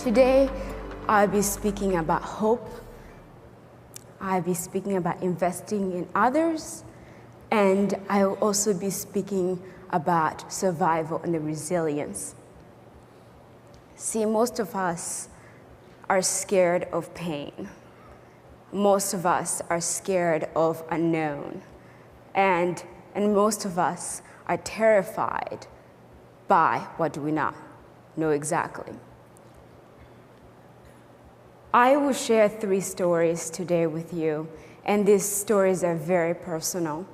Today, I'll be speaking about hope. I'll be speaking about investing in others. And I'll also be speaking about survival and the resilience. See, most of us are scared of pain. Most of us are scared of unknown. And most of us are terrified by what do we not know exactly. I will share 3 stories today with you, and these stories are very personal.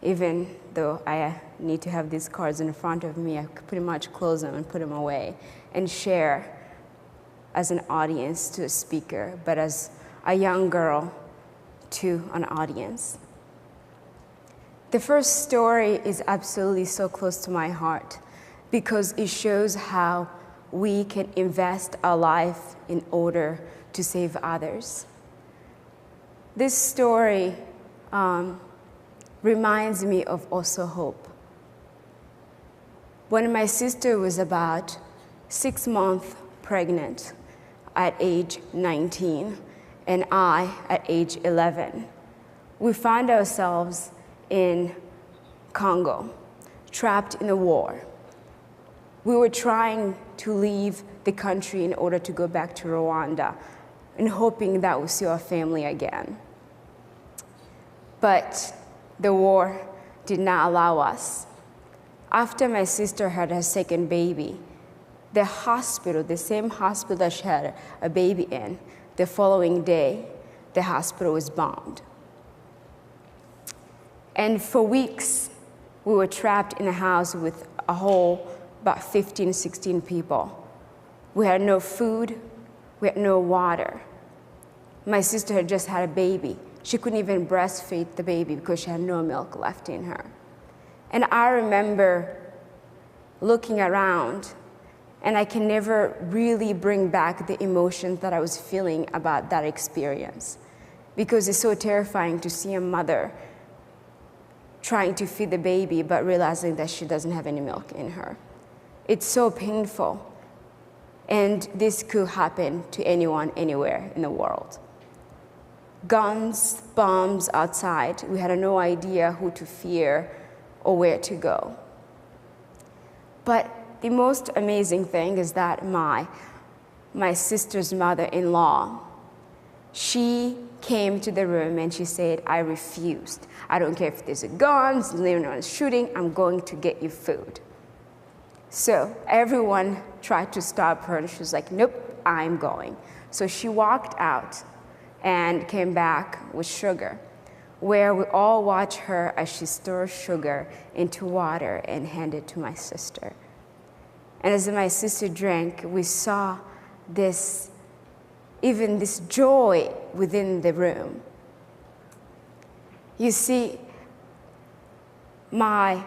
Even though I need to have these cards in front of me, I could pretty much close them and put them away and share as an audience to a speaker, but as a young girl to an audience. The first story is absolutely so close to my heart because it shows how we can invest our life in order to save others. This story reminds me of also hope. When my sister was about 6 months pregnant at age 19, and I at age 11, we found ourselves in Congo, trapped in a war. We were trying to leave the country in order to go back to Rwanda and hoping that we'll see our family again. But the war did not allow us. After my sister had her second baby, the hospital, the same hospital that she had a baby in, the following day, the hospital was bombed. And for weeks, we were trapped in a house with a whole about 15, 16 people. We had no food, we had no water. My sister had just had a baby. She couldn't even breastfeed the baby because she had no milk left in her. And I remember looking around, and I can never really bring back the emotions that I was feeling about that experience, because it's so terrifying to see a mother trying to feed the baby but realizing that she doesn't have any milk in her. It's so painful, and this could happen to anyone, anywhere in the world. Guns, bombs outside. We had no idea who to fear or where to go. But the most amazing thing is that my sister's mother-in-law, she came to the room and she said, "I refused. I don't care if there's guns, shooting, I'm going to get you food." So everyone tried to stop her, and she was like, "Nope, I'm going." So she walked out and came back with sugar, where we all watched her as she stirred sugar into water and handed it to my sister. And as my sister drank, we saw this joy within the room. You see, my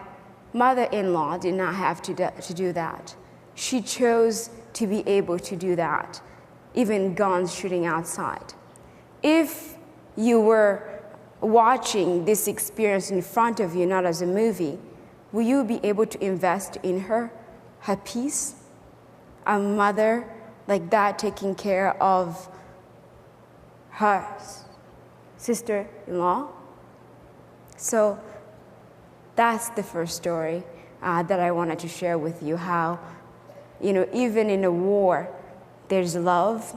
mother-in-law did not have to do that. She chose to be able to do that, even guns shooting outside. If you were watching this experience in front of you, not as a movie, will you be able to invest in her peace? A mother like that taking care of her sister-in-law? So that's the first story that I wanted to share with you, how, even in a war, there's love.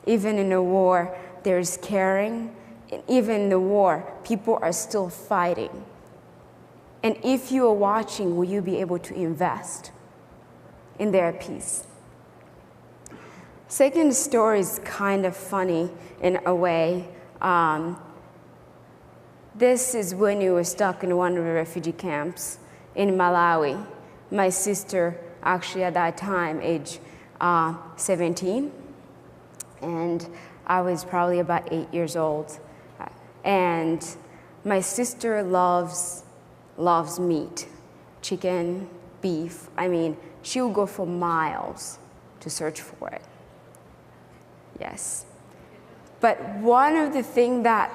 Even in a war, there's caring. And even in the war, people are still fighting. And if you are watching, will you be able to invest in their peace? Second story is kind of funny in a way. This is when you were stuck in one of the refugee camps in Malawi. My sister, actually at that time, age 17, and I was probably about 8 years old. And my sister loves meat, chicken, beef. I mean, she will go for miles to search for it. Yes. But one of the things that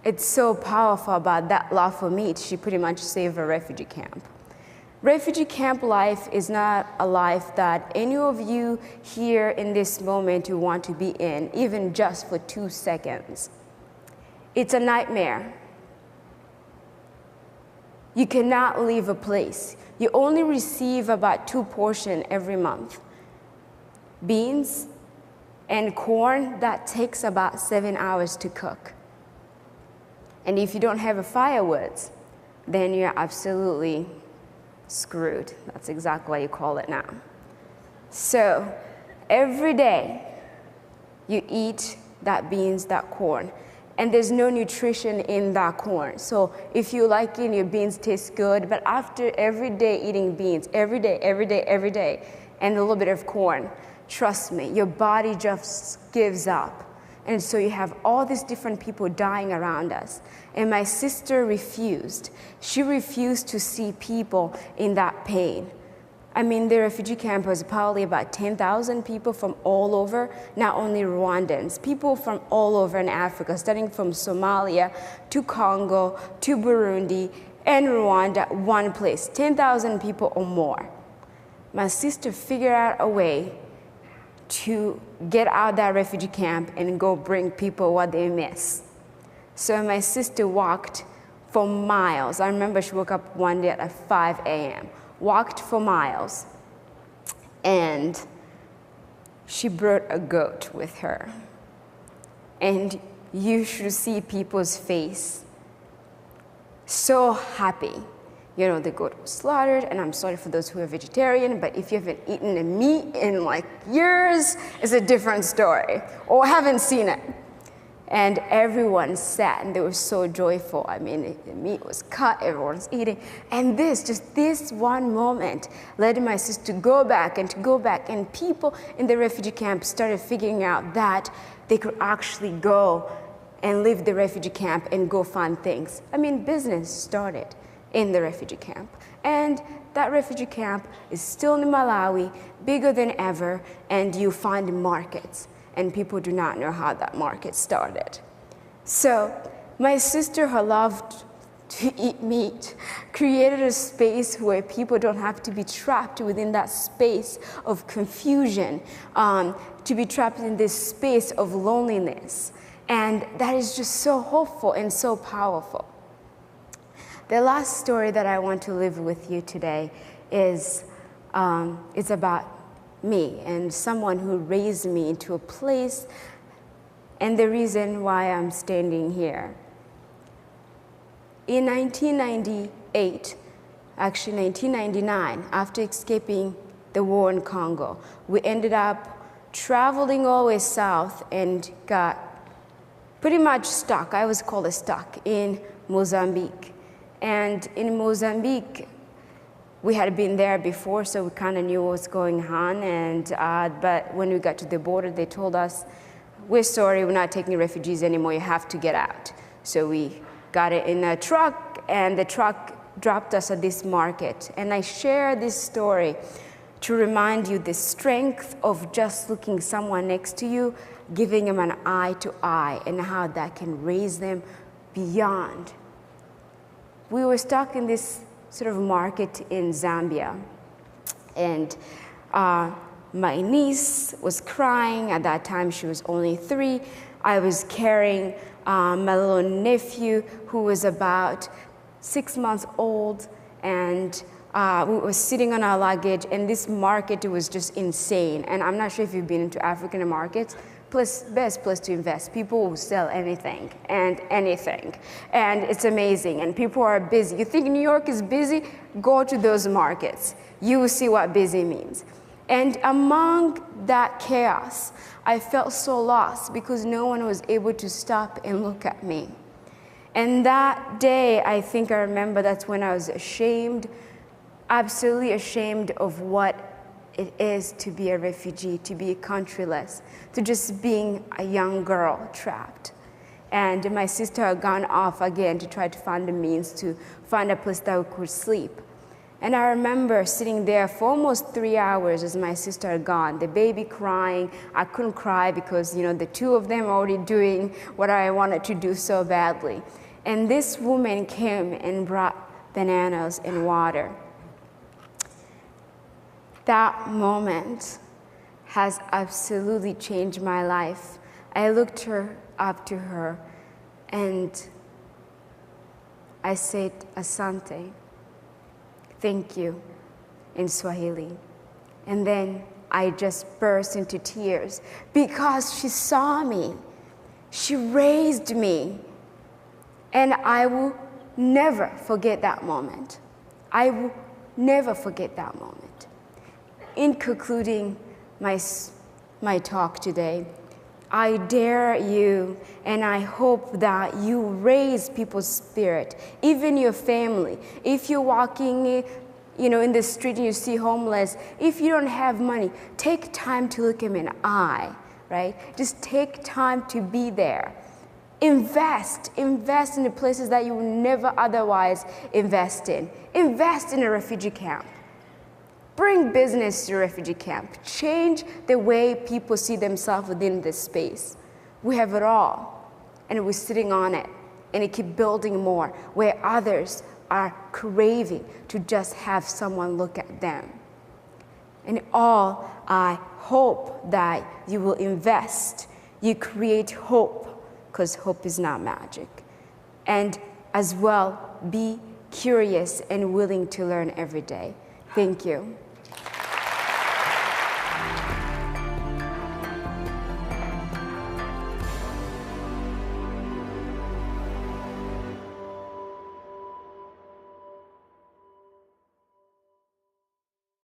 it's so powerful about that love for meat, she pretty much saved a refugee camp. Refugee camp life is not a life that any of you here in this moment you want to be in, even just for 2 seconds. It's a nightmare. You cannot leave a place. You only receive about 2 portions every month. Beans and corn, that takes about 7 hours to cook. And if you don't have a firewood, then you're absolutely screwed. That's exactly what you call it now. So every day you eat that beans, that corn, and there's no nutrition in that corn. So if you like it, your beans taste good, but after every day eating beans, every day, and a little bit of corn, trust me, your body just gives up. And so you have all these different people dying around us. And my sister refused. She refused to see people in that pain. I mean, the refugee camp was probably about 10,000 people from all over, not only Rwandans, people from all over in Africa, starting from Somalia to Congo to Burundi and Rwanda, one place, 10,000 people or more. My sister figured out a way to get out of that refugee camp and go bring people what they miss. So my sister walked for miles. I remember she woke up one day at 5 a.m., walked for miles, and she brought a goat with her. And you should see people's face, so happy. You know, the goat was slaughtered, and I'm sorry for those who are vegetarian, but if you haven't eaten a meat in like years, it's a different story, or haven't seen it. And everyone sat, and they were so joyful. I mean, the meat was cut, everyone's eating. And just this one moment led my sister to go back, and people in the refugee camp started figuring out that they could actually go and leave the refugee camp and go find things. I mean, business started in the refugee camp. And that refugee camp is still in Malawi, bigger than ever, and you find markets. And people do not know how that market started. So my sister, who loved to eat meat, created a space where people don't have to be trapped within that space of confusion, to be trapped in this space of loneliness. And that is just so hopeful and so powerful. The last story that I want to live with you today is it's about me and someone who raised me into a place and the reason why I'm standing here. In 1998, actually 1999, after escaping the war in Congo, we ended up traveling all the way south and got pretty much stuck. I was called stuck in Mozambique. And in Mozambique, we had been there before, so we kind of knew what was going on. But when we got to the border, they told us, "We're sorry, we're not taking refugees anymore. You have to get out." So we got it in a truck, and the truck dropped us at this market. And I share this story to remind you the strength of just looking someone next to you, giving them an eye to eye, and how that can raise them beyond. We were stuck in this sort of market in Zambia, and my niece was crying. At that time, she was only 3. I was carrying my little nephew, who was about 6 months old, and we were sitting on our luggage, and this market was just insane. And I'm not sure if you've been into African markets. Best place to invest. People will sell anything, and it's amazing, and people are busy. You think New York is busy? Go to those markets. You will see what busy means. And among that chaos, I felt so lost because no one was able to stop and look at me. And that day, I think I remember that's when I was ashamed, absolutely ashamed of what it is to be a refugee, to be countryless, to just being a young girl trapped. And my sister had gone off again to try to find a means to find a place that we could sleep. And I remember sitting there for almost 3 hours as my sister had gone, the baby crying. I couldn't cry because, you know, the 2 of them were already doing what I wanted to do so badly. And this woman came and brought bananas and water. That moment has absolutely changed my life. I looked up to her and I said, Asante, thank you, in Swahili. And then I just burst into tears because she saw me. She raised me. And I will never forget that moment. I will never forget that moment. In concluding my talk today, I dare you, and I hope that you raise people's spirit, even your family. If you're walking, in the street and you see homeless, if you don't have money, take time to look him in the eye, right? Just take time to be there. Invest in the places that you would never otherwise invest in. Invest in a refugee camp. Bring business to a refugee camp. Change the way people see themselves within this space. We have it all, and we're sitting on it, and it keeps building more, where others are craving to just have someone look at them. And all, I hope that you will invest, you create hope, because hope is not magic. And as well, be curious and willing to learn every day. Thank you.